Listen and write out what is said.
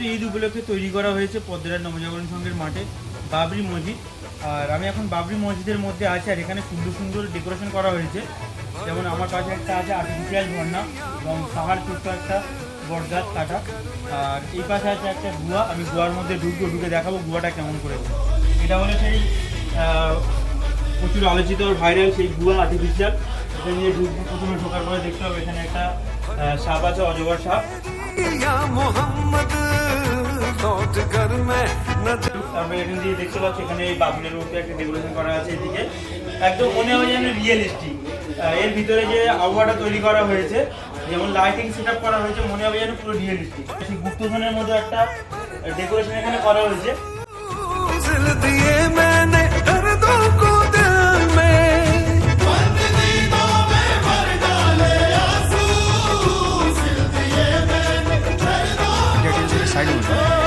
ঈদ উপলক্ষে তৈরি করা হয়েছে পদ্মরার নবজাগরণ সংঘের মাঠে বাবরি মসজিদ। আর আমি এখন বাবরি মসজিদের মধ্যে আছি, আর এখানে সুন্দর সুন্দর ডেকোরেশন করা হয়েছে। যেমন আমার পাশে একটা আছে আর্টিফিশিয়াল ঝর্ণা এবং পাহাড় ছোট্ট একটা বটগাছ কাটা। আর এই পাশে আছে একটা গুহা, আমি গুহার মধ্যে ঢুকে দেখাবো গুহাটা কেমন করে। এটা হলো সেই প্রচুর আলোচিত ভাইরাল সেই গুহা আর্টিফিশিয়াল। এটা নিয়ে প্রথমে ঢোকার পরে দেখতে হবে এখানে একটা সাপ আছে, অজগর সাপ। তারপরে এখান দিয়ে দেখতে পাচ্ছি এখানে এই বাবুলের মধ্যে একটা ডেকোরেশন করা আছে। এদিকে একদম মনে হয় যেন রিয়েলিস্টিক। এর ভিতরে যে আবহাওয়াটা তৈরি করা হয়েছে, যেমন লাইটিং সেট আপ করা হয়েছে, মনে হবে যেন পুরো রিয়েলিস্টিক। সেই গুপ্তধনের মধ্যে একটা ডেকোরেশন এখানে করা হয়েছে। সাইড